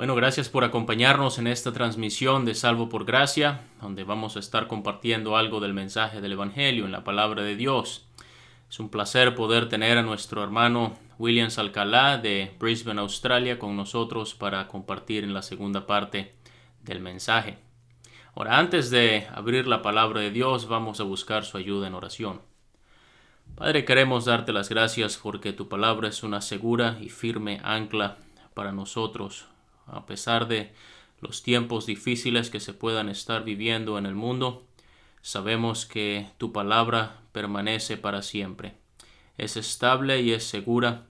Bueno, gracias por acompañarnos en esta transmisión de Salvo por Gracia, donde vamos a estar compartiendo algo del mensaje del Evangelio en la palabra de Dios. Es un placer poder tener a nuestro hermano Williams Alcalá de Brisbane, Australia, con nosotros para compartir en la segunda parte del mensaje. Ahora, antes de abrir la palabra de Dios, vamos a buscar su ayuda en oración. Padre, queremos darte las gracias porque tu palabra es una segura y firme ancla para nosotros. A pesar de los tiempos difíciles que se puedan estar viviendo en el mundo, sabemos que tu palabra permanece para siempre. Es estable y es segura.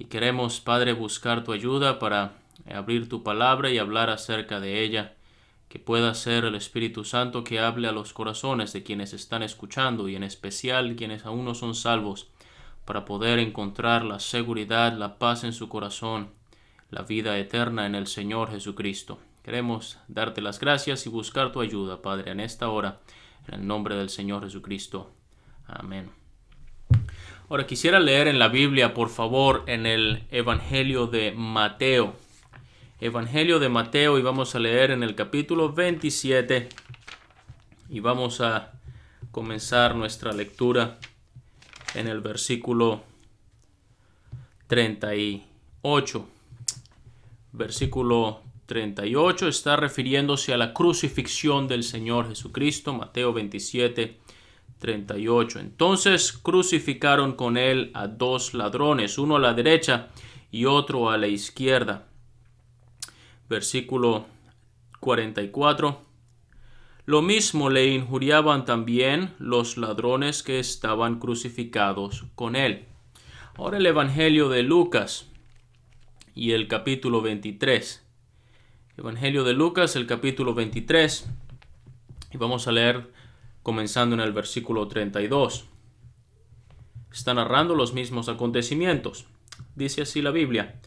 Y queremos, Padre, buscar tu ayuda para abrir tu palabra y hablar acerca de ella. Que pueda ser el Espíritu Santo que hable a los corazones de quienes están escuchando y en especial quienes aún no son salvos, para poder encontrar la seguridad, la paz en su corazón, la vida eterna en el Señor Jesucristo. Queremos darte las gracias y buscar tu ayuda, Padre, en esta hora, en el nombre del Señor Jesucristo. Amén. Ahora quisiera leer en la Biblia, por favor, en el Evangelio de Mateo. Evangelio de Mateo, y vamos a leer en el capítulo 27 y vamos a comenzar nuestra lectura en el versículo 38. Versículo 38 está refiriéndose a la crucifixión del Señor Jesucristo. Mateo 27, 38. Entonces crucificaron con él a dos ladrones, uno a la derecha y otro a la izquierda. Versículo 44. Lo mismo le injuriaban también los ladrones que estaban crucificados con él. Ahora el Evangelio de Lucas y el capítulo 23. Evangelio de Lucas, el capítulo 23. Y vamos a leer comenzando en el versículo 32. Está narrando los mismos acontecimientos. Dice así la Biblia.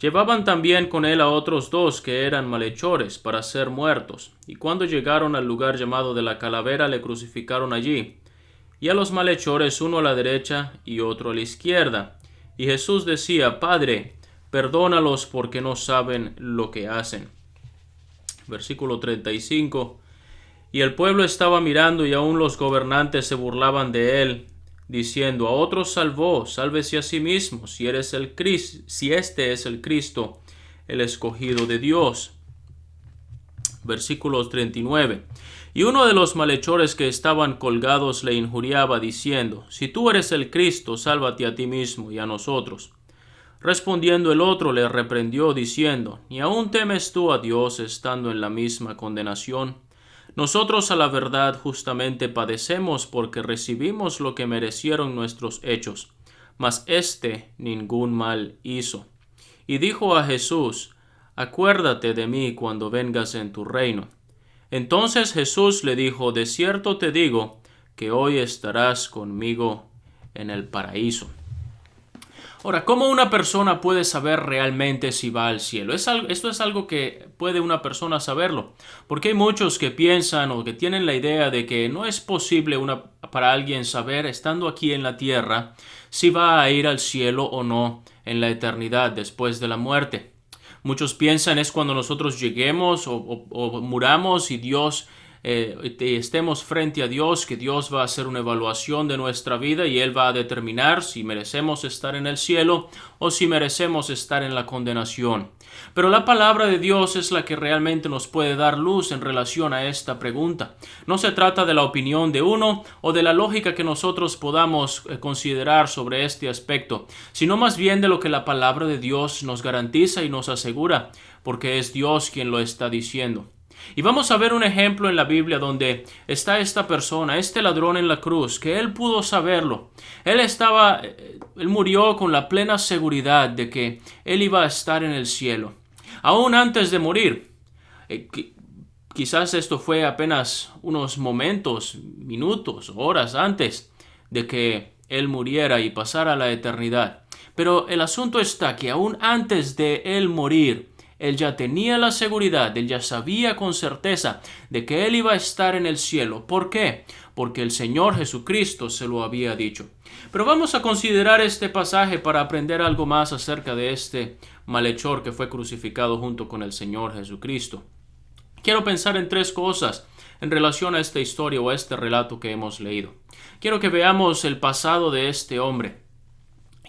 Llevaban también con él a otros dos que eran malhechores para ser muertos, y cuando llegaron al lugar llamado de la Calavera le crucificaron allí, y a los malhechores uno a la derecha y otro a la izquierda. Y Jesús decía, Padre, perdónalos porque no saben lo que hacen. Versículo 35. Y el pueblo estaba mirando y aún los gobernantes se burlaban de él, diciendo, a otros salvó, sálvese a sí mismo, si este es el Cristo, el escogido de Dios. Versículos 39. Y uno de los malhechores que estaban colgados le injuriaba, diciendo, si tú eres el Cristo, sálvate a ti mismo y a nosotros. Respondiendo el otro le reprendió, diciendo, ¿ni aún temes tú a Dios estando en la misma condenación? Nosotros a la verdad justamente padecemos porque recibimos lo que merecieron nuestros hechos, mas éste ningún mal hizo. Y dijo a Jesús, acuérdate de mí cuando vengas en tu reino. Entonces Jesús le dijo, de cierto te digo, que hoy estarás conmigo en el paraíso. Ahora, ¿cómo una persona puede saber realmente si va al cielo? Esto es algo que puede una persona saberlo, porque hay muchos que piensan o que tienen la idea de que no es posible para alguien saber, estando aquí en la tierra, si va a ir al cielo o no en la eternidad después de la muerte. Muchos piensan es cuando nosotros lleguemos o muramos y Dios estemos frente a Dios, que Dios va a hacer una evaluación de nuestra vida y Él va a determinar si merecemos estar en el cielo o si merecemos estar en la condenación. Pero la palabra de Dios es la que realmente nos puede dar luz en relación a esta pregunta. No se trata de la opinión de uno o de la lógica que nosotros podamos considerar sobre este aspecto, sino más bien de lo que la palabra de Dios nos garantiza y nos asegura, porque es Dios quien lo está diciendo. Y vamos a ver un ejemplo en la Biblia donde está esta persona, este ladrón en la cruz, que él pudo saberlo. Él murió con la plena seguridad de que él iba a estar en el cielo. Aún antes de morir, quizás esto fue apenas unos momentos, minutos, horas antes de que él muriera y pasara a la eternidad. Pero el asunto está que aún antes de él morir, Él ya tenía la seguridad, él ya sabía con certeza de que él iba a estar en el cielo. ¿Por qué? Porque el Señor Jesucristo se lo había dicho. Pero vamos a considerar este pasaje para aprender algo más acerca de este malhechor que fue crucificado junto con el Señor Jesucristo. Quiero pensar en tres cosas en relación a esta historia o a este relato que hemos leído. Quiero que veamos el pasado de este hombre.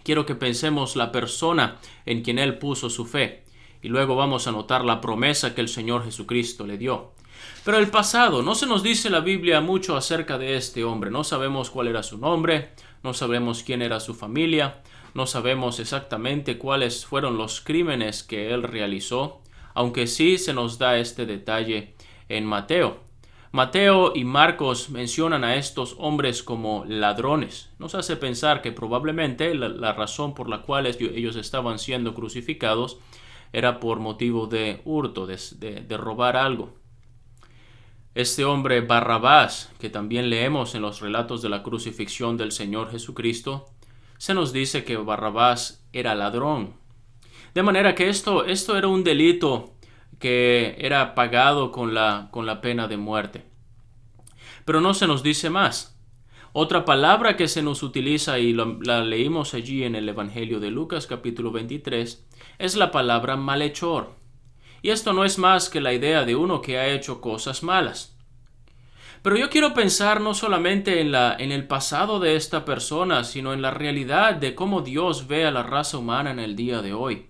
Quiero que pensemos la persona en quien él puso su fe. Y luego vamos a notar la promesa que el Señor Jesucristo le dio. Pero el pasado, no se nos dice la Biblia mucho acerca de este hombre. No sabemos cuál era su nombre, no sabemos quién era su familia, no sabemos exactamente cuáles fueron los crímenes que él realizó, aunque sí se nos da este detalle en Mateo. Mateo y Marcos mencionan a estos hombres como ladrones. Nos hace pensar que probablemente la razón por la cual ellos estaban siendo crucificados era por motivo de hurto, de robar algo. Este hombre Barrabás, que también leemos en los relatos de la crucifixión del Señor Jesucristo, se nos dice que Barrabás era ladrón. De manera que esto era un delito que era pagado con la pena de muerte. Pero no se nos dice más. Otra palabra que se nos utiliza y la leímos allí en el Evangelio de Lucas capítulo 23 es la palabra malhechor. Y esto no es más que la idea de uno que ha hecho cosas malas. Pero yo quiero pensar no solamente en el pasado de esta persona, sino en la realidad de cómo Dios ve a la raza humana en el día de hoy.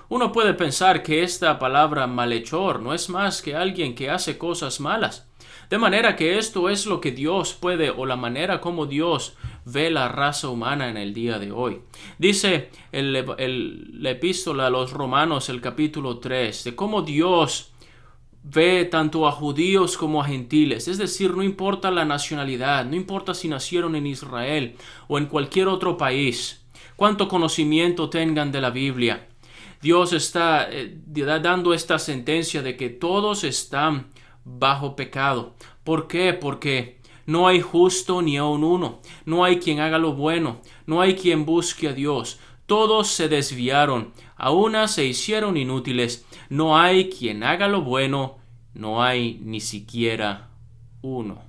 Uno puede pensar que esta palabra malhechor no es más que alguien que hace cosas malas. De manera que esto es lo que Dios puede, o la manera como Dios ve la raza humana en el día de hoy. Dice la epístola a los Romanos, el capítulo 3, de cómo Dios ve tanto a judíos como a gentiles. Es decir, no importa la nacionalidad, no importa si nacieron en Israel o en cualquier otro país, cuánto conocimiento tengan de la Biblia. Dios está dando esta sentencia de que todos están bajo pecado. ¿Por qué? Porque no hay justo ni aun uno. No hay quien haga lo bueno. No hay quien busque a Dios. Todos se desviaron. A una se hicieron inútiles. No hay quien haga lo bueno. No hay ni siquiera uno.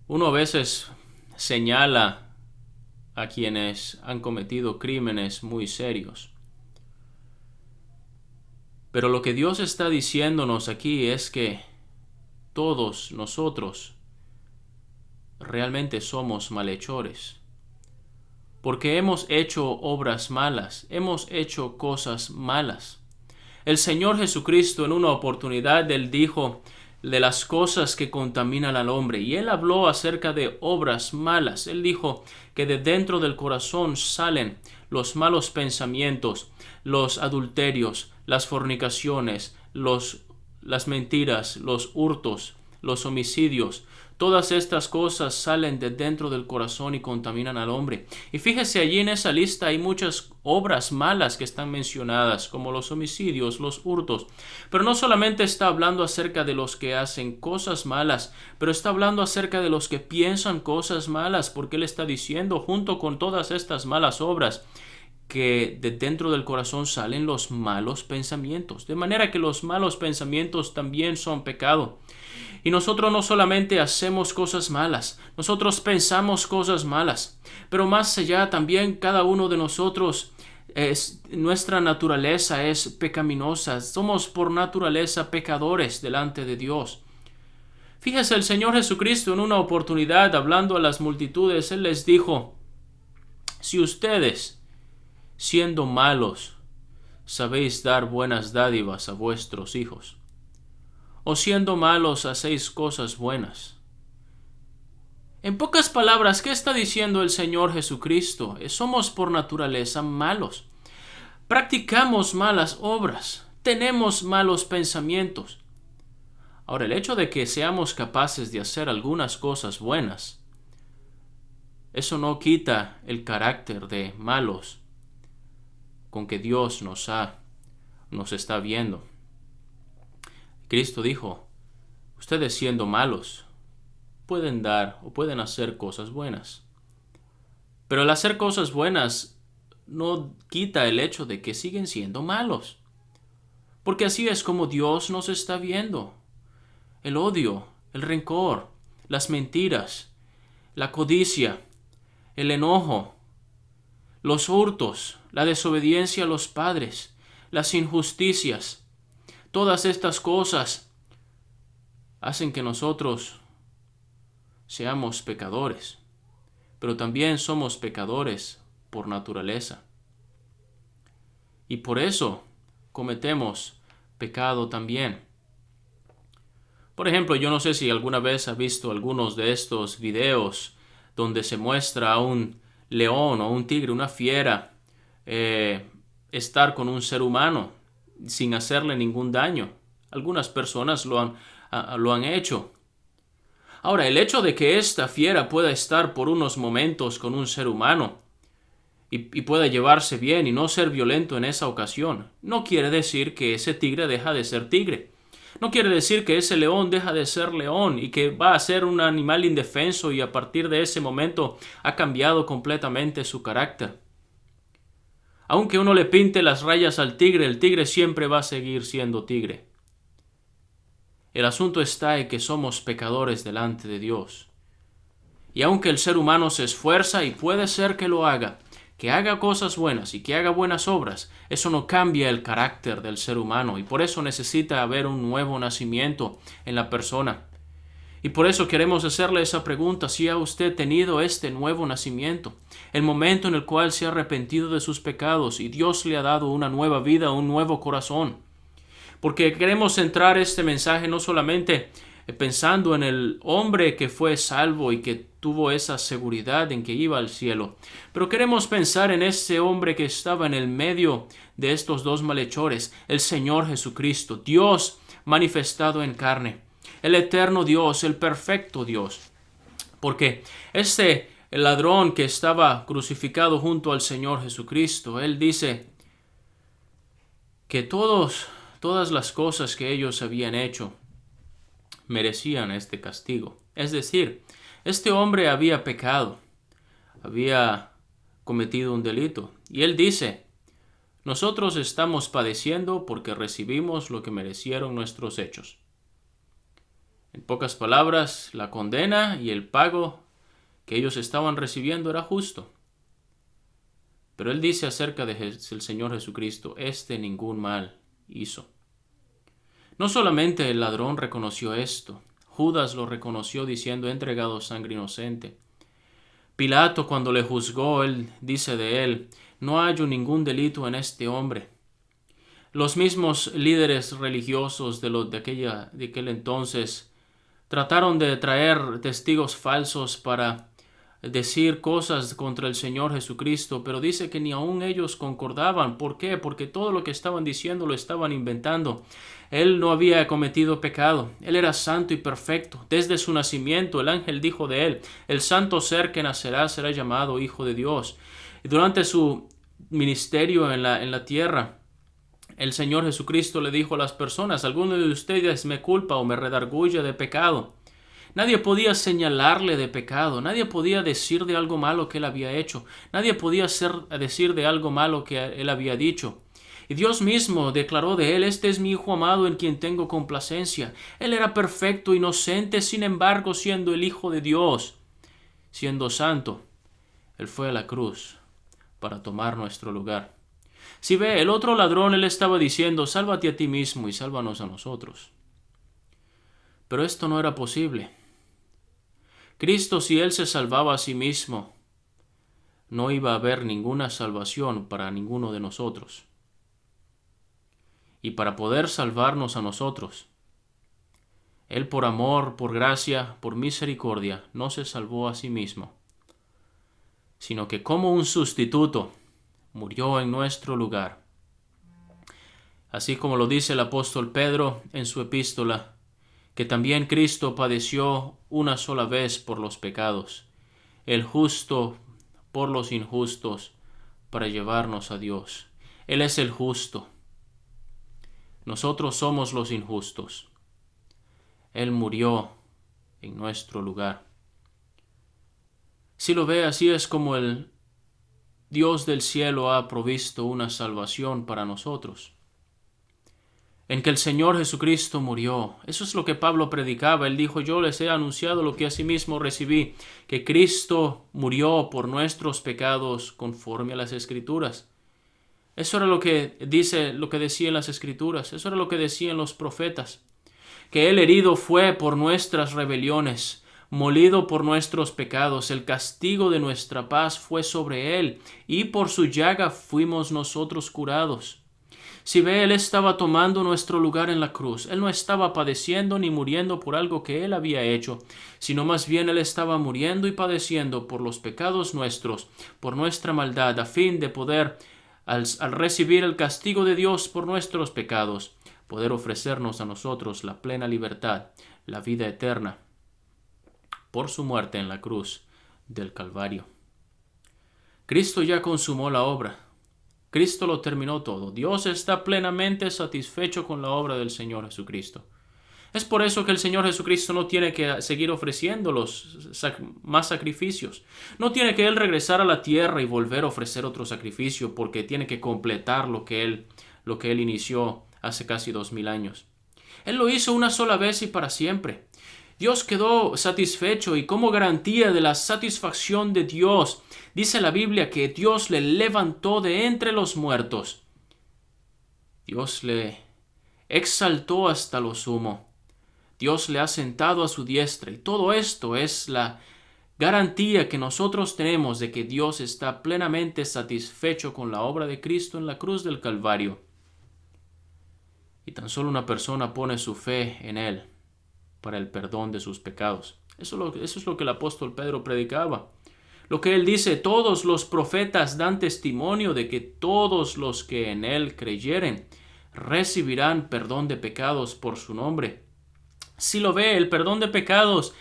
Uno a veces señala a quienes han cometido crímenes muy serios. Pero lo que Dios está diciéndonos aquí es que todos nosotros realmente somos malhechores. Porque hemos hecho obras malas, hemos hecho cosas malas. El Señor Jesucristo en una oportunidad, Él dijo de las cosas que contaminan al hombre. Y Él habló acerca de obras malas. Él dijo que de dentro del corazón salen los malos pensamientos, los adulterios, las fornicaciones, las mentiras, los hurtos, los homicidios. Todas estas cosas salen de dentro del corazón y contaminan al hombre. Y fíjese, allí en esa lista hay muchas obras malas que están mencionadas, como los homicidios, los hurtos. Pero no solamente está hablando acerca de los que hacen cosas malas, pero está hablando acerca de los que piensan cosas malas, porque Él está diciendo, junto con todas estas malas obras, que de dentro del corazón salen los malos pensamientos. De manera que los malos pensamientos también son pecado. Y nosotros no solamente hacemos cosas malas, nosotros pensamos cosas malas, pero más allá también cada uno de nosotros, nuestra naturaleza es pecaminosa, somos por naturaleza pecadores delante de Dios. Fíjese, el Señor Jesucristo en una oportunidad hablando a las multitudes, Él les dijo, si ustedes, siendo malos, sabéis dar buenas dádivas a vuestros hijos, o siendo malos hacéis cosas buenas. En pocas palabras, ¿qué está diciendo el Señor Jesucristo? Somos por naturaleza malos. Practicamos malas obras. Tenemos malos pensamientos. Ahora, el hecho de que seamos capaces de hacer algunas cosas buenas, eso no quita el carácter de malos con que Dios nos está viendo. Cristo dijo, ustedes siendo malos pueden dar o pueden hacer cosas buenas. Pero al hacer cosas buenas no quita el hecho de que siguen siendo malos. Porque así es como Dios nos está viendo. El odio, el rencor, las mentiras, la codicia, el enojo, los hurtos, la desobediencia a los padres, las injusticias, todas estas cosas hacen que nosotros seamos pecadores, pero también somos pecadores por naturaleza. Y por eso cometemos pecado también. Por ejemplo, yo no sé si alguna vez ha visto algunos de estos videos donde se muestra a un león o un tigre, una fiera, estar con un ser humano sin hacerle ningún daño. Algunas personas lo han hecho. Ahora, el hecho de que esta fiera pueda estar por unos momentos con un ser humano y pueda llevarse bien y no ser violento en esa ocasión, no quiere decir que ese tigre deja de ser tigre. No quiere decir que ese león deja de ser león y que va a ser un animal indefenso y a partir de ese momento ha cambiado completamente su carácter. Aunque uno le pinte las rayas al tigre, el tigre siempre va a seguir siendo tigre. El asunto está en que somos pecadores delante de Dios. Y aunque el ser humano se esfuerza y puede ser que haga cosas buenas y que haga buenas obras, eso no cambia el carácter del ser humano y por eso necesita haber un nuevo nacimiento en la persona. Y por eso queremos hacerle esa pregunta: si ha usted tenido este nuevo nacimiento, el momento en el cual se ha arrepentido de sus pecados y Dios le ha dado una nueva vida, un nuevo corazón. Porque queremos centrar este mensaje no solamente pensando en el hombre que fue salvo y que tuvo esa seguridad en que iba al cielo, pero queremos pensar en ese hombre que estaba en el medio de estos dos malhechores, el Señor Jesucristo, Dios manifestado en carne, el eterno Dios, el perfecto Dios. Porque el ladrón que estaba crucificado junto al Señor Jesucristo, él dice que todas las cosas que ellos habían hecho merecían este castigo. Es decir, este hombre había pecado, había cometido un delito. Y él dice: nosotros estamos padeciendo porque recibimos lo que merecieron nuestros hechos. En pocas palabras, la condena y el pago que ellos estaban recibiendo era justo. Pero él dice acerca del Señor Jesucristo: ningún mal hizo. No solamente el ladrón reconoció esto, Judas lo reconoció diciendo: he entregado sangre inocente. Pilato, cuando le juzgó, él dice de él: no hallo ningún delito en este hombre. Los mismos líderes religiosos de aquel entonces trataron de traer testigos falsos para decir cosas contra el Señor Jesucristo, pero dice que ni aun ellos concordaban. ¿Por qué? Porque todo lo que estaban diciendo lo estaban inventando. Él no había cometido pecado. Él era santo y perfecto. Desde su nacimiento el ángel dijo de él: el santo ser que nacerá será llamado Hijo de Dios. Y durante su ministerio en la tierra, el Señor Jesucristo le dijo a las personas: ¿alguno de ustedes me culpa o me redarguye de pecado? Nadie podía señalarle de pecado, nadie podía decir de algo malo que él había hecho, nadie podía decir de algo malo que él había dicho. Y Dios mismo declaró de él: este es mi Hijo amado en quien tengo complacencia. Él era perfecto, inocente, sin embargo, siendo el Hijo de Dios, siendo santo, él fue a la cruz para tomar nuestro lugar. Si ve, el otro ladrón, él estaba diciendo: sálvate a ti mismo y sálvanos a nosotros. Pero esto no era posible. Cristo, si él se salvaba a sí mismo, no iba a haber ninguna salvación para ninguno de nosotros. Y para poder salvarnos a nosotros, él por amor, por gracia, por misericordia, no se salvó a sí mismo, sino que como un sustituto murió en nuestro lugar. Así como lo dice el apóstol Pedro en su epístola, que también Cristo padeció una sola vez por los pecados, el justo por los injustos, para llevarnos a Dios. Él es el justo. Nosotros somos los injustos. Él murió en nuestro lugar. Si lo ve, así es como el Dios del cielo ha provisto una salvación para nosotros, en que el Señor Jesucristo murió. Eso es lo que Pablo predicaba. Él dijo: yo les he anunciado lo que asimismo recibí, que Cristo murió por nuestros pecados conforme a las Escrituras. Eso era lo que decían las Escrituras. Eso era lo que decían los profetas. Que Él herido fue por nuestras rebeliones, molido por nuestros pecados. El castigo de nuestra paz fue sobre Él, y por su llaga fuimos nosotros curados. Si ve, Él estaba tomando nuestro lugar en la cruz. Él no estaba padeciendo ni muriendo por algo que Él había hecho, sino más bien Él estaba muriendo y padeciendo por los pecados nuestros, por nuestra maldad, a fin de poder, al recibir el castigo de Dios por nuestros pecados, poder ofrecernos a nosotros la plena libertad, la vida eterna, por su muerte en la cruz del Calvario. Cristo ya consumó la obra. Cristo lo terminó todo. Dios está plenamente satisfecho con la obra del Señor Jesucristo. Es por eso que el Señor Jesucristo no tiene que seguir ofreciendo más sacrificios. No tiene que Él regresar a la tierra y volver a ofrecer otro sacrificio, porque tiene que completar lo que Él inició hace casi 2000 años. Él lo hizo una sola vez y para siempre. Dios quedó satisfecho, y como garantía de la satisfacción de Dios, dice la Biblia que Dios le levantó de entre los muertos. Dios le exaltó hasta lo sumo. Dios le ha sentado a su diestra, y todo esto es la garantía que nosotros tenemos de que Dios está plenamente satisfecho con la obra de Cristo en la cruz del Calvario. Y tan solo una persona pone su fe en Él para el perdón de sus pecados. Eso es lo que el apóstol Pedro predicaba. Lo que él dice: todos los profetas dan testimonio de que todos los que en Él creyeren recibirán perdón de pecados por su nombre. Si lo ve, el perdón de pecados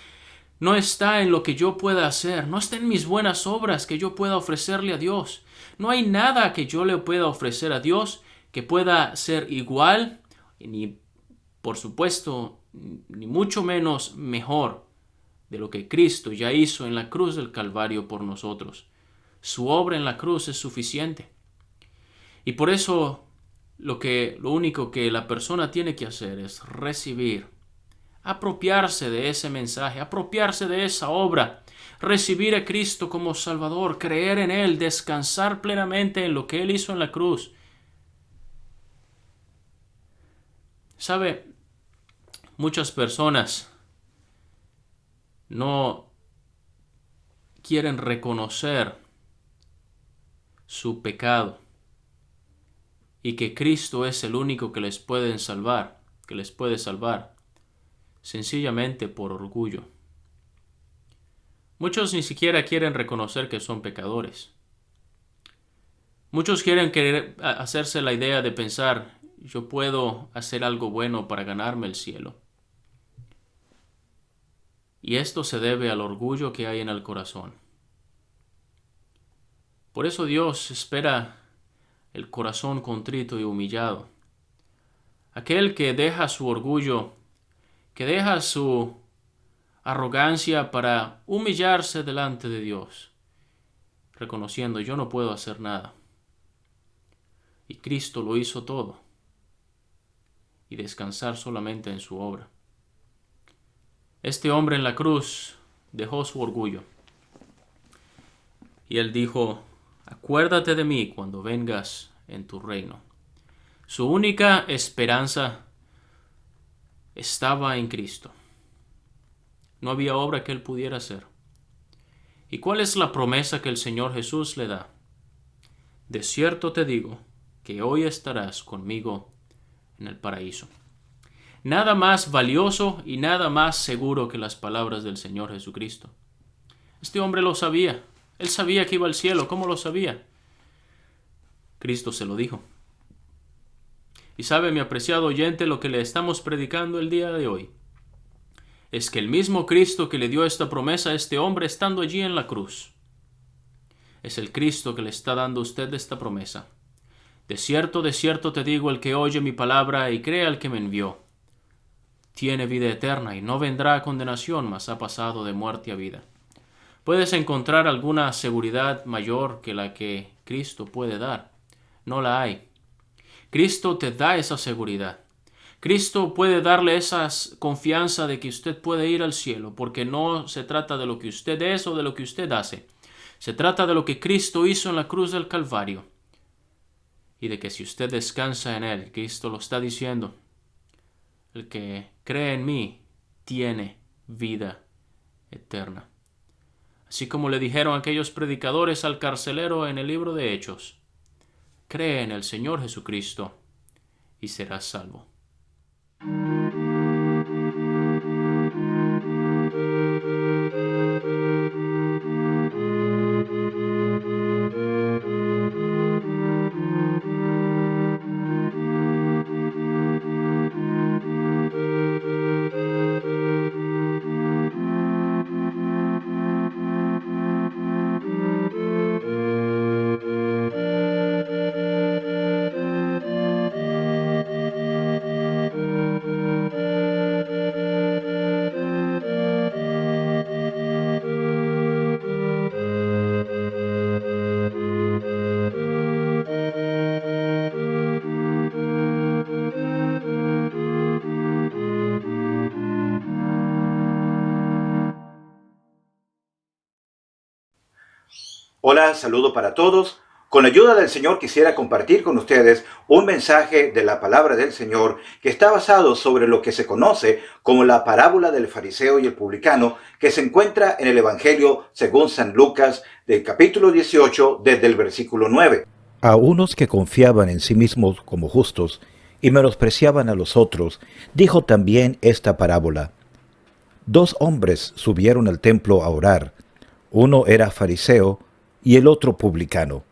no está en lo que yo pueda hacer, no está en mis buenas obras que yo pueda ofrecerle a Dios. No hay nada que yo le pueda ofrecer a Dios que pueda ser igual, ni por supuesto, ni mucho menos mejor de lo que Cristo ya hizo en la cruz del Calvario por nosotros. Su obra en la cruz es suficiente. Y por eso lo único que la persona tiene que hacer es recibir, apropiarse de ese mensaje, apropiarse de esa obra, recibir a Cristo como Salvador, creer en Él, descansar plenamente en lo que Él hizo en la cruz. ¿Sabe? Muchas personas no quieren reconocer su pecado y que Cristo es el único que les puede salvar, sencillamente por orgullo. Muchos ni siquiera quieren reconocer que son pecadores. Muchos quieren hacerse la idea de pensar: yo puedo hacer algo bueno para ganarme el cielo. Y esto se debe al orgullo que hay en el corazón. Por eso Dios espera el corazón contrito y humillado. Aquel que deja su orgullo, que deja su arrogancia para humillarse delante de Dios, reconociendo: yo no puedo hacer nada. Y Cristo lo hizo todo. Y descansar solamente en su obra. Este hombre en la cruz dejó su orgullo. Y Él dijo: acuérdate de mí cuando vengas en tu reino. Su única esperanza estaba en Cristo. No había obra que Él pudiera hacer. ¿Y cuál es la promesa que el Señor Jesús le da? De cierto te digo que hoy estarás conmigo en el paraíso. Nada más valioso y nada más seguro que las palabras del Señor Jesucristo. Este hombre lo sabía. Él sabía que iba al cielo. ¿Cómo lo sabía? Cristo se lo dijo. Y sabe, mi apreciado oyente, lo que le estamos predicando el día de hoy es que el mismo Cristo que le dio esta promesa a este hombre estando allí en la cruz, es el Cristo que le está dando a usted esta promesa. De cierto te digo, el que oye mi palabra y cree al que me envió, tiene vida eterna y no vendrá a condenación, mas ha pasado de muerte a vida. ¿Puedes encontrar alguna seguridad mayor que la que Cristo puede dar. No la hay. Cristo te da esa seguridad. Cristo puede darle esa confianza de que usted puede ir al cielo, porque no se trata de lo que usted es o de lo que usted hace. Se trata de lo que Cristo hizo en la cruz del Calvario. Y de que si usted descansa en Él, Cristo lo está diciendo, el que cree en mí tiene vida eterna. Así como le dijeron aquellos predicadores al carcelero en el libro de Hechos, cree en el Señor Jesucristo y serás salvo. Hola, saludo para todos. Con la ayuda del Señor quisiera compartir con ustedes un mensaje de la palabra del Señor que está basado sobre lo que se conoce como la parábola del fariseo y el publicano, que se encuentra en el Evangelio según San Lucas del capítulo 18 desde el versículo 9. A unos que confiaban en sí mismos como justos y menospreciaban a los otros, dijo también esta parábola. 2 hombres subieron al templo a orar. Uno era fariseo y el otro publicano.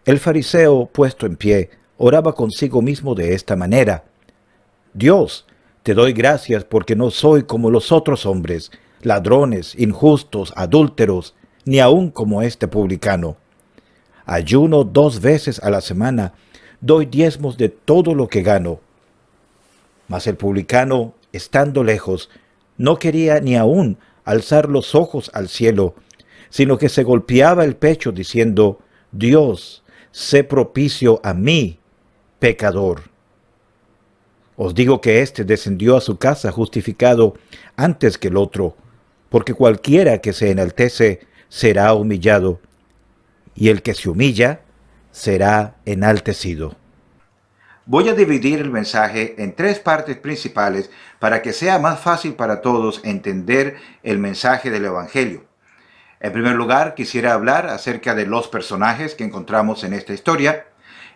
El fariseo, puesto en pie, oraba consigo mismo de esta manera: Dios, te doy gracias porque no soy como los otros hombres, ladrones, injustos, adúlteros, ni aun como este publicano. Ayuno 2 veces a la semana, doy diezmos de todo lo que gano. Mas el publicano, estando lejos, no quería ni aun alzar los ojos al cielo, sino que se golpeaba el pecho diciendo: Dios, sé propicio a mí, pecador. Os digo que éste descendió a su casa justificado antes que el otro, porque cualquiera que se enaltece será humillado, y el que se humilla será enaltecido. Voy a dividir el mensaje en 3 partes principales para que sea más fácil para todos entender el mensaje del Evangelio. En primer lugar, quisiera hablar acerca de los personajes que encontramos en esta historia.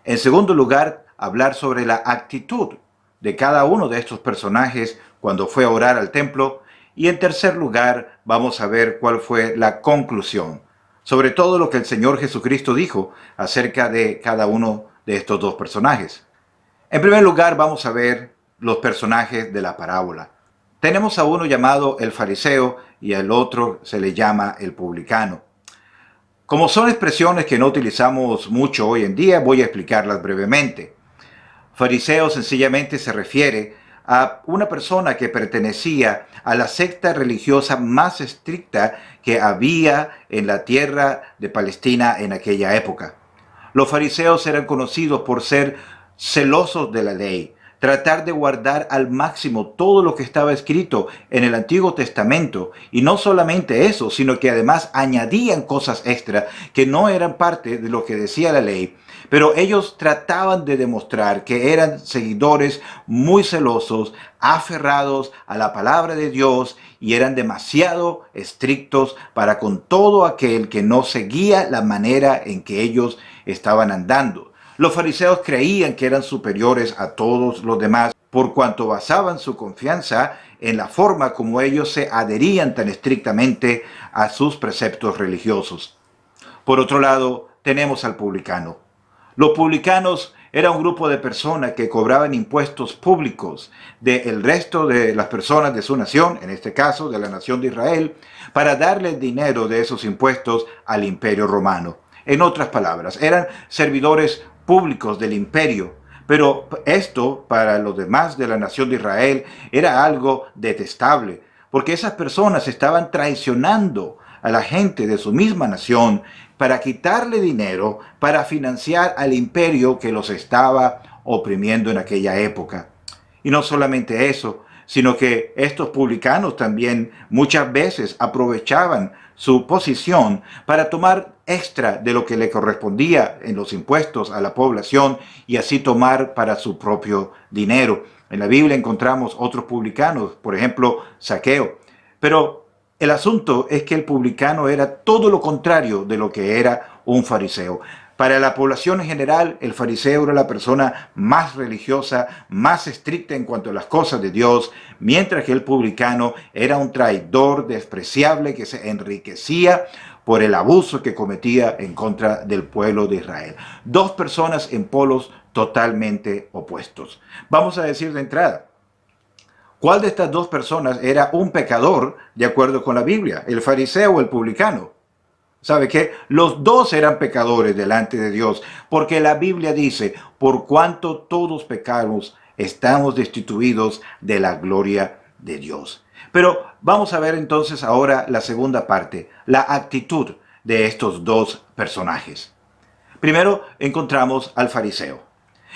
En segundo lugar, hablar sobre la actitud de cada uno de estos personajes cuando fue a orar al templo. Y en tercer lugar, vamos a ver cuál fue la conclusión, sobre todo lo que el Señor Jesucristo dijo acerca de cada uno de estos 2 personajes. En primer lugar, vamos a ver los personajes de la parábola. Tenemos a uno llamado el fariseo y al otro se le llama el publicano. Como son expresiones que no utilizamos mucho hoy en día, voy a explicarlas brevemente. Fariseo sencillamente se refiere a una persona que pertenecía a la secta religiosa más estricta que había en la tierra de Palestina en aquella época. Los fariseos eran conocidos por ser celosos de la ley, tratar de guardar al máximo todo lo que estaba escrito en el Antiguo Testamento. Y no solamente eso, sino que además añadían cosas extra que no eran parte de lo que decía la ley. Pero ellos trataban de demostrar que eran seguidores muy celosos, aferrados a la palabra de Dios, y eran demasiado estrictos para con todo aquel que no seguía la manera en que ellos estaban andando. Los fariseos creían que eran superiores a todos los demás por cuanto basaban su confianza en la forma como ellos se adherían tan estrictamente a sus preceptos religiosos. Por otro lado, tenemos al publicano. Los publicanos eran un grupo de personas que cobraban impuestos públicos del resto de las personas de su nación, en este caso de la nación de Israel, para darle el dinero de esos impuestos al Imperio Romano. En otras palabras, eran servidores públicos del imperio, pero esto para los demás de la nación de Israel era algo detestable, porque esas personas estaban traicionando a la gente de su misma nación para quitarle dinero para financiar al imperio que los estaba oprimiendo en aquella época. Y no solamente eso, sino que estos publicanos también muchas veces aprovechaban su posición para tomar extra de lo que le correspondía en los impuestos a la población y así tomar para su propio dinero. En la Biblia encontramos otros publicanos, por ejemplo, Zaqueo. Pero el asunto es que el publicano era todo lo contrario de lo que era un fariseo. Para la población en general, el fariseo era la persona más religiosa, más estricta en cuanto a las cosas de Dios, mientras que el publicano era un traidor despreciable que se enriquecía por el abuso que cometía en contra del pueblo de Israel. Dos personas en polos totalmente opuestos. Vamos a decir de entrada, ¿cuál de estas dos personas era un pecador de acuerdo con la Biblia? ¿El fariseo o el publicano? ¿Sabe qué? Los dos eran pecadores delante de Dios, porque la Biblia dice, por cuanto todos pecamos, estamos destituidos de la gloria de Dios. Pero vamos a ver entonces ahora la segunda parte, la actitud de estos dos personajes. Primero encontramos al fariseo.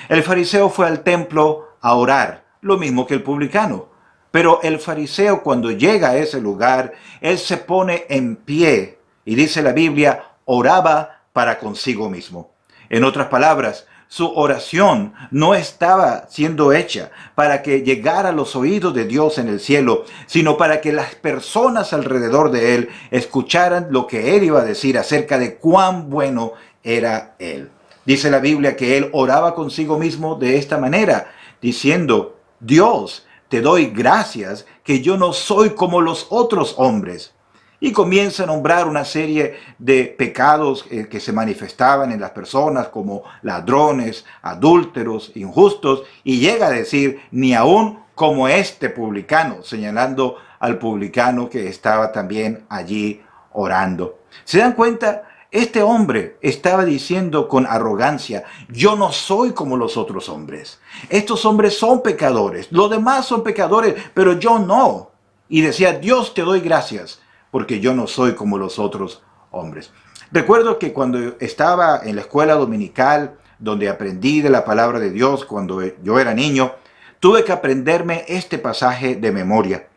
El fariseo fue al templo a orar, lo mismo que el publicano. Pero el fariseo cuando llega a ese lugar, él se pone en pie y dice la Biblia, oraba para consigo mismo. En otras palabras, su oración no estaba siendo hecha para que llegara a los oídos de Dios en el cielo, sino para que las personas alrededor de él escucharan lo que él iba a decir acerca de cuán bueno era él. Dice la Biblia que él oraba consigo mismo de esta manera, diciendo, Dios, te doy gracias que yo no soy como los otros hombres. Y comienza a nombrar una serie de pecados que se manifestaban en las personas como ladrones, adúlteros, injustos, y llega a decir, ni aún como este publicano, señalando al publicano que estaba también allí orando. ¿Se dan cuenta? Este hombre estaba diciendo con arrogancia, yo no soy como los otros hombres. Estos hombres son pecadores, los demás son pecadores, pero yo no. Y decía, Dios te doy gracias, porque yo no soy como los otros hombres. Recuerdo que cuando estaba en la escuela dominical, donde aprendí de la palabra de Dios cuando yo era niño, tuve que aprenderme este pasaje de memoria.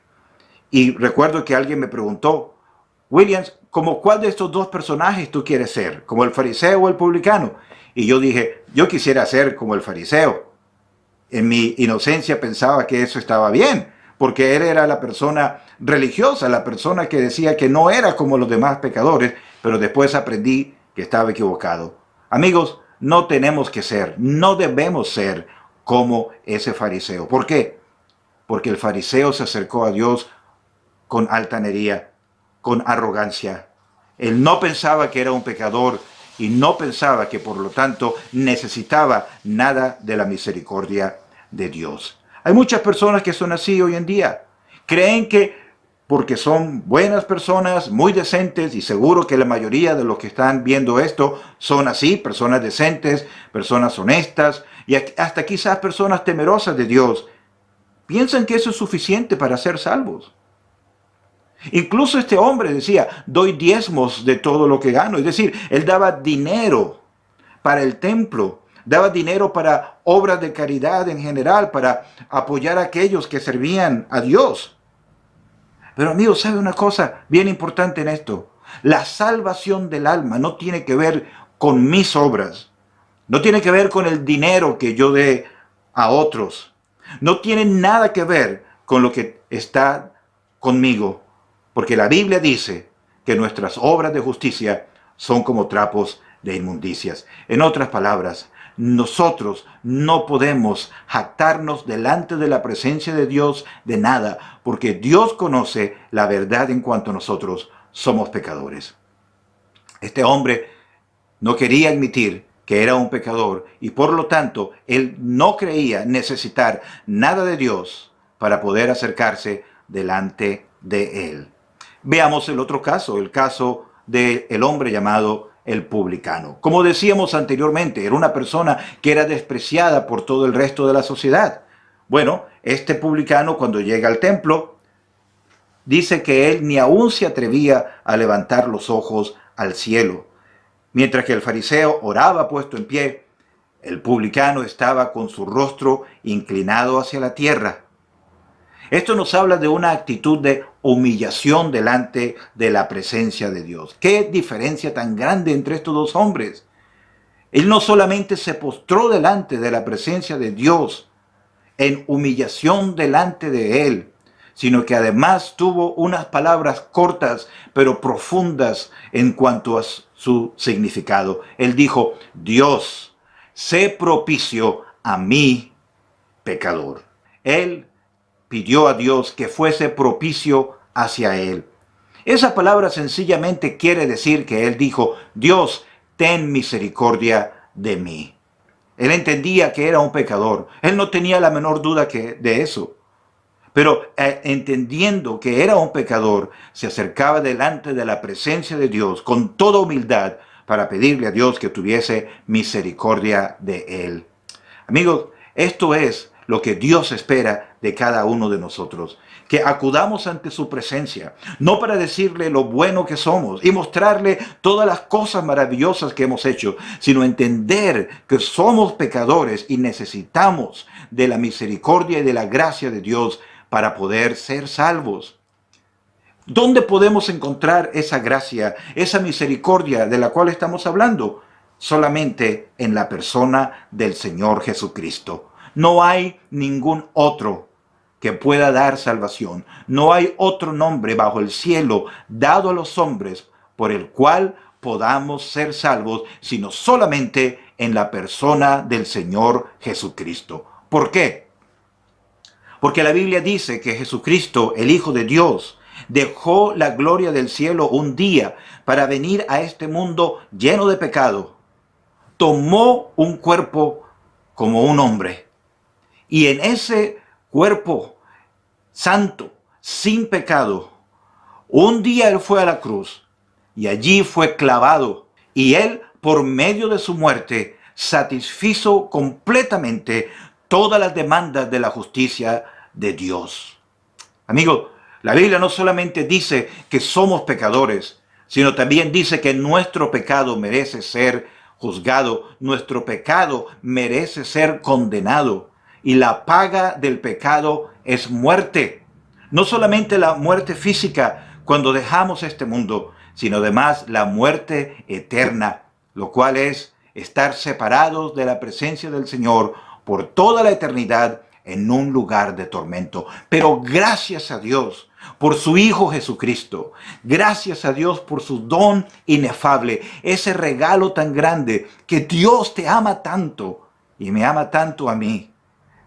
Y recuerdo que alguien me preguntó, Williams, ¿como cuál de estos dos personajes tú quieres ser? ¿Como el fariseo o el publicano? Y yo dije, yo quisiera ser como el fariseo. En mi inocencia pensaba que eso estaba bien, porque él era la persona religiosa, la persona que decía que no era como los demás pecadores, pero después aprendí que estaba equivocado. Amigos, no tenemos que ser, no debemos ser como ese fariseo. ¿Por qué? Porque el fariseo se acercó a Dios con altanería, con arrogancia. Él no pensaba que era un pecador y no pensaba que por lo tanto necesitaba nada de la misericordia de Dios. Hay muchas personas que son así hoy en día. Creen que porque son buenas personas, muy decentes, y seguro que la mayoría de los que están viendo esto son así, personas decentes, personas honestas, y hasta quizás personas temerosas de Dios, piensan que eso es suficiente para ser salvos. Incluso este hombre decía, doy diezmos de todo lo que gano. Es decir, él daba dinero para el templo, daba dinero para obras de caridad en general, para apoyar a aquellos que servían a Dios. Pero amigos, ¿sabe una cosa bien importante en esto? La salvación del alma no tiene que ver con mis obras, no tiene que ver con el dinero que yo dé a otros, no tiene nada que ver con lo que está conmigo. Porque la Biblia dice que nuestras obras de justicia son como trapos de inmundicias. En otras palabras, nosotros no podemos jactarnos delante de la presencia de Dios de nada, porque Dios conoce la verdad en cuanto a nosotros somos pecadores. Este hombre no quería admitir que era un pecador y por lo tanto él no creía necesitar nada de Dios para poder acercarse delante de él. Veamos el otro caso, el caso del hombre llamado el publicano. Como decíamos anteriormente, era una persona que era despreciada por todo el resto de la sociedad. Bueno, este publicano cuando llega al templo, dice que él ni aún se atrevía a levantar los ojos al cielo. Mientras que el fariseo oraba puesto en pie, el publicano estaba con su rostro inclinado hacia la tierra. Esto nos habla de una actitud de humillación delante de la presencia de Dios. ¿Qué diferencia tan grande entre estos dos hombres? Él no solamente se postró delante de la presencia de Dios en humillación delante de él, sino que además tuvo unas palabras cortas pero profundas en cuanto a su significado. Él dijo: Dios, sé propicio a mí, pecador. Él pidió a Dios que fuese propicio hacia él. Esa palabra sencillamente quiere decir que él dijo: Dios, ten misericordia de mí. Él entendía que era un pecador. Él no tenía la menor duda de eso. Pero entendiendo que era un pecador, se acercaba delante de la presencia de Dios con toda humildad para pedirle a Dios que tuviese misericordia de él. Amigos, esto es lo que Dios espera de cada uno de nosotros, que acudamos ante su presencia, no para decirle lo bueno que somos y mostrarle todas las cosas maravillosas que hemos hecho, sino entender que somos pecadores y necesitamos de la misericordia y de la gracia de Dios para poder ser salvos. ¿Dónde podemos encontrar esa gracia, esa misericordia de la cual estamos hablando? Solamente en la persona del Señor Jesucristo. No hay ningún otro que pueda dar salvación. No hay otro nombre bajo el cielo dado a los hombres por el cual podamos ser salvos, sino solamente en la persona del Señor Jesucristo. ¿Por qué? Porque la Biblia dice que Jesucristo, el Hijo de Dios, dejó la gloria del cielo un día para venir a este mundo lleno de pecado. Tomó un cuerpo como un hombre. Y en ese cuerpo santo, sin pecado, un día él fue a la cruz y allí fue clavado. Y él, por medio de su muerte, satisfizo completamente todas las demandas de la justicia de Dios. Amigo, la Biblia no solamente dice que somos pecadores, sino también dice que nuestro pecado merece ser juzgado, nuestro pecado merece ser condenado. Y la paga del pecado es muerte. No solamente la muerte física cuando dejamos este mundo, sino además la muerte eterna, lo cual es estar separados de la presencia del Señor por toda la eternidad en un lugar de tormento. Pero gracias a Dios por su Hijo Jesucristo, gracias a Dios por su don inefable, ese regalo tan grande, que Dios te ama tanto y me ama tanto a mí,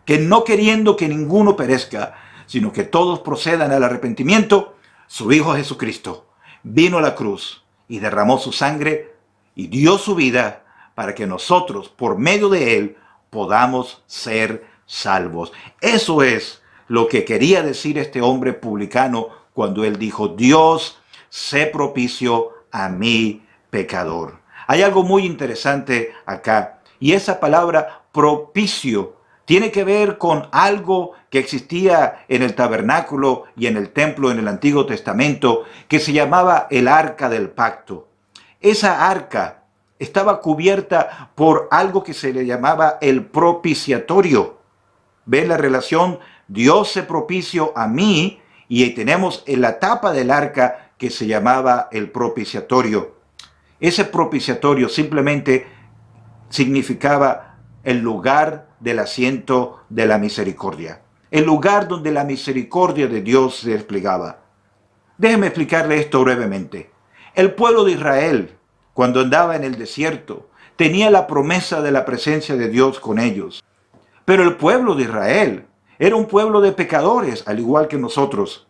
que no queriendo que ninguno perezca, sino que todos procedan al arrepentimiento, su Hijo Jesucristo vino a la cruz y derramó su sangre y dio su vida para que nosotros, por medio de él, podamos ser salvos. Eso es lo que quería decir este hombre publicano cuando él dijo: Dios, sé propicio a mi pecador. Hay algo muy interesante acá, y esa palabra propicio tiene que ver con algo que existía en el tabernáculo y en el templo en el Antiguo Testamento, que se llamaba el Arca del Pacto. Esa arca estaba cubierta por algo que se le llamaba el propiciatorio. ¿Ven la relación? Dios se propicio a mí, y tenemos en la tapa del arca que se llamaba el propiciatorio. Ese propiciatorio simplemente significaba el lugar del asiento de la misericordia, el lugar donde la misericordia de Dios se desplegaba. Déjeme explicarle esto brevemente. El pueblo de Israel, cuando andaba en el desierto, tenía la promesa de la presencia de Dios con ellos. Pero el pueblo de Israel era un pueblo de pecadores, al igual que nosotros.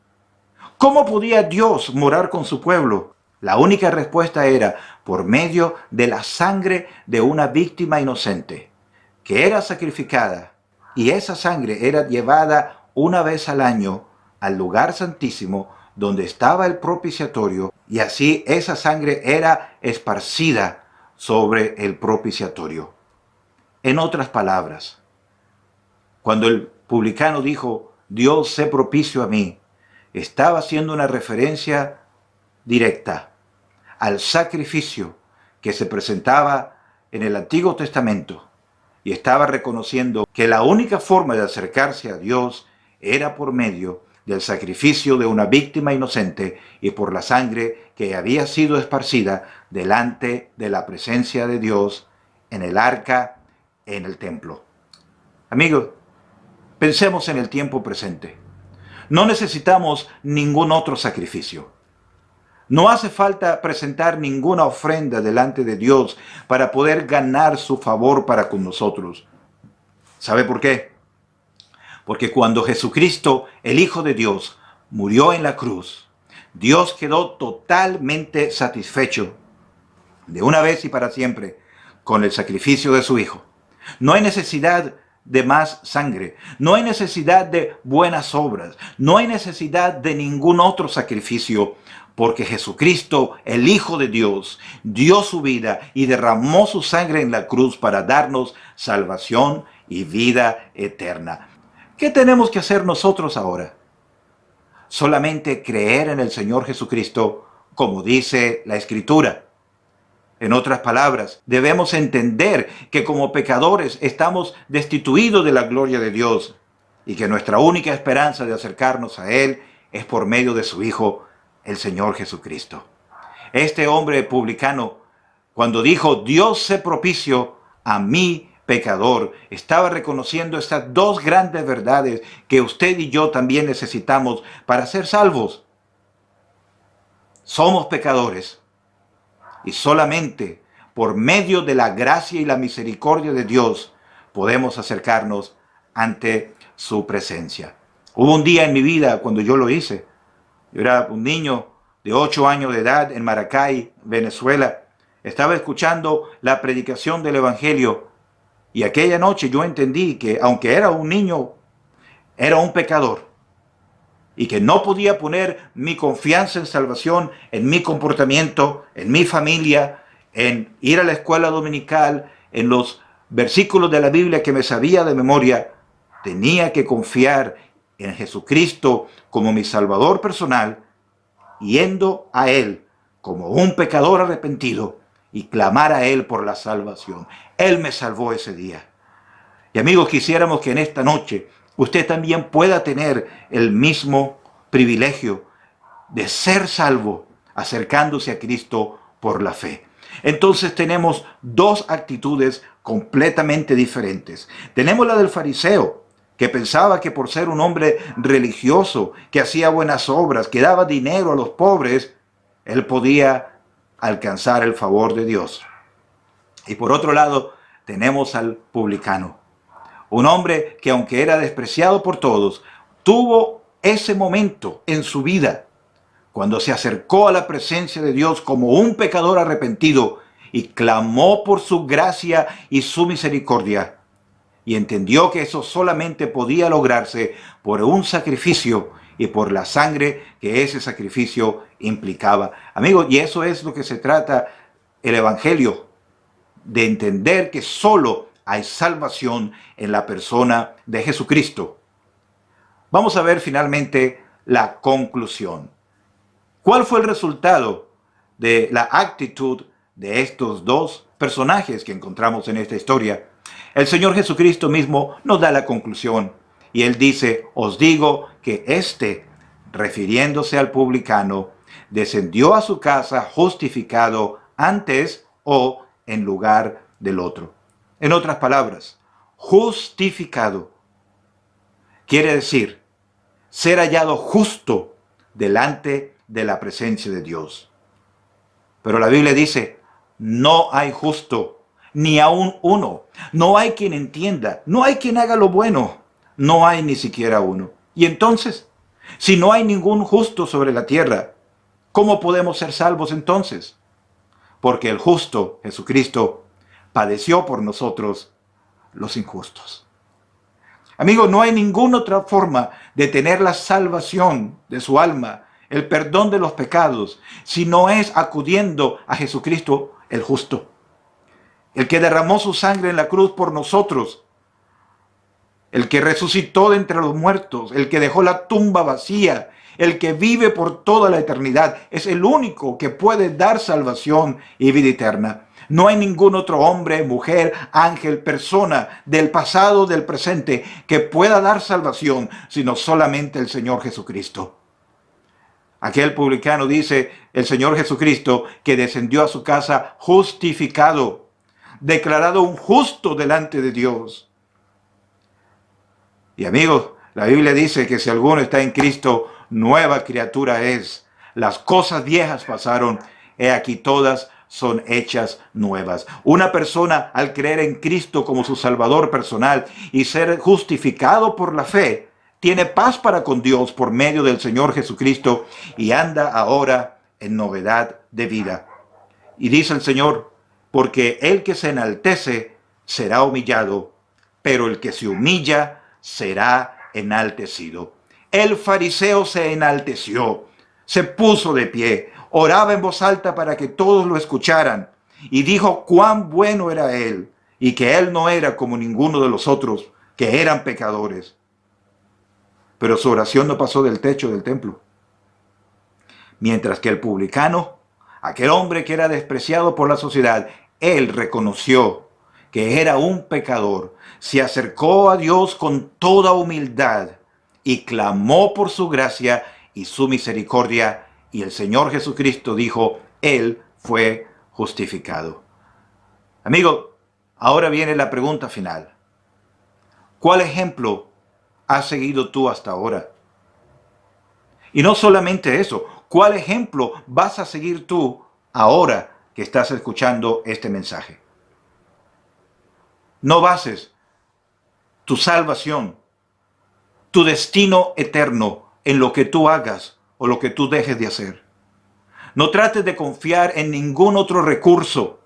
¿Cómo podía Dios morar con su pueblo? La única respuesta era por medio de la sangre de una víctima inocente, que era sacrificada, y esa sangre era llevada una vez al año al lugar santísimo donde estaba el propiciatorio, y así esa sangre era esparcida sobre el propiciatorio. En otras palabras, cuando el publicano dijo: Dios, sé propicio a mí, estaba haciendo una referencia directa al sacrificio que se presentaba en el Antiguo Testamento, y estaba reconociendo que la única forma de acercarse a Dios era por medio del sacrificio de una víctima inocente y por la sangre que había sido esparcida delante de la presencia de Dios en el arca, en el templo. Amigos, pensemos en el tiempo presente. No necesitamos ningún otro sacrificio. No hace falta presentar ninguna ofrenda delante de Dios para poder ganar su favor para con nosotros. ¿Sabe por qué? Porque cuando Jesucristo, el Hijo de Dios, murió en la cruz, Dios quedó totalmente satisfecho de una vez y para siempre con el sacrificio de su Hijo. No hay necesidad de más sangre, no hay necesidad de buenas obras, no hay necesidad de ningún otro sacrificio, porque Jesucristo, el Hijo de Dios, dio su vida y derramó su sangre en la cruz para darnos salvación y vida eterna. ¿Qué tenemos que hacer nosotros ahora? Solamente creer en el Señor Jesucristo, como dice la Escritura. En otras palabras, debemos entender que como pecadores estamos destituidos de la gloria de Dios y que nuestra única esperanza de acercarnos a Él es por medio de su Hijo, el Señor Jesucristo. Este hombre publicano, cuando dijo, Dios sé propicio a mí, pecador, estaba reconociendo estas dos grandes verdades que usted y yo también necesitamos para ser salvos. Somos pecadores y solamente por medio de la gracia y la misericordia de Dios podemos acercarnos ante su presencia. Hubo un día en mi vida cuando yo lo hice. Yo era un niño de 8 años de edad en Maracay, Venezuela. Estaba escuchando la predicación del Evangelio y aquella noche yo entendí que aunque era un niño, era un pecador y que no podía poner mi confianza en salvación en mi comportamiento, en mi familia, en ir a la escuela dominical, en los versículos de la Biblia que me sabía de memoria. Tenía que confiar en Jesucristo como mi Salvador personal, yendo a Él como un pecador arrepentido y clamar a Él por la salvación. Él me salvó ese día. Y amigos, quisiéramos que en esta noche usted también pueda tener el mismo privilegio de ser salvo acercándose a Cristo por la fe. Entonces tenemos dos actitudes completamente diferentes. Tenemos la del fariseo, que pensaba que por ser un hombre religioso, que hacía buenas obras, que daba dinero a los pobres, él podía alcanzar el favor de Dios. Y por otro lado, tenemos al publicano, un hombre que aunque era despreciado por todos, tuvo ese momento en su vida cuando se acercó a la presencia de Dios como un pecador arrepentido y clamó por su gracia y su misericordia. Y entendió que eso solamente podía lograrse por un sacrificio y por la sangre que ese sacrificio implicaba. Amigos, y eso es lo que se trata el Evangelio, de entender que solo hay salvación en la persona de Jesucristo. Vamos a ver finalmente la conclusión. ¿Cuál fue el resultado de la actitud de estos dos personajes que encontramos en esta historia? El Señor Jesucristo mismo nos da la conclusión y Él dice, os digo que éste, refiriéndose al publicano, descendió a su casa justificado antes o en lugar del otro. En otras palabras, justificado quiere decir ser hallado justo delante de la presencia de Dios. Pero la Biblia dice, no hay justo, ni aún uno. No hay quien entienda, no hay quien haga lo bueno, no hay ni siquiera uno. Y entonces, si no hay ningún justo sobre la tierra, ¿cómo podemos ser salvos entonces? Porque el justo, Jesucristo, padeció por nosotros, los injustos. Amigos, no hay ninguna otra forma de tener la salvación de su alma, el perdón de los pecados, si no es acudiendo a Jesucristo el justo, el que derramó su sangre en la cruz por nosotros, el que resucitó de entre los muertos, el que dejó la tumba vacía, el que vive por toda la eternidad. Es el único que puede dar salvación y vida eterna. No hay ningún otro hombre, mujer, ángel, persona del pasado, del presente, que pueda dar salvación, sino solamente el Señor Jesucristo. Aquel publicano dice, el Señor Jesucristo, que descendió a su casa justificado, declarado un justo delante de Dios. Y amigos, la Biblia dice que si alguno está en Cristo, nueva criatura es. Las cosas viejas pasaron, he aquí todas son hechas nuevas. Una persona, al creer en Cristo como su Salvador personal y ser justificado por la fe, tiene paz para con Dios por medio del Señor Jesucristo y anda ahora en novedad de vida. Y dice el Señor, porque el que se enaltece será humillado, pero el que se humilla será enaltecido. El fariseo se enalteció, se puso de pie, oraba en voz alta para que todos lo escucharan, y dijo cuán bueno era él, y que él no era como ninguno de los otros, que eran pecadores. Pero su oración no pasó del techo del templo. Mientras que el publicano, aquel hombre que era despreciado por la sociedad, él reconoció que era un pecador, se acercó a Dios con toda humildad y clamó por su gracia y su misericordia, y el Señor Jesucristo dijo, él fue justificado. Amigo, ahora viene la pregunta final. ¿Cuál ejemplo has seguido tú hasta ahora? Y no solamente eso, ¿cuál ejemplo vas a seguir tú ahora que estás escuchando este mensaje? No bases tu salvación, tu destino eterno en lo que tú hagas o lo que tú dejes de hacer. No trates de confiar en ningún otro recurso,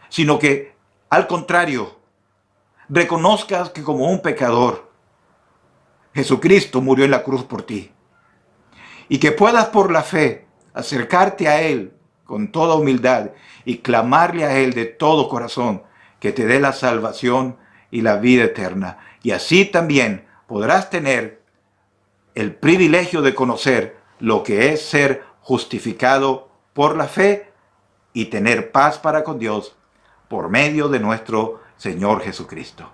sino que, al contrario, reconozcas que como un pecador, Jesucristo murió en la cruz por ti. Y que puedas por la fe acercarte a Él con toda humildad y clamarle a Él de todo corazón que te dé la salvación y la vida eterna. Y así también podrás tener el privilegio de conocer lo que es ser justificado por la fe y tener paz para con Dios por medio de nuestro Señor Jesucristo.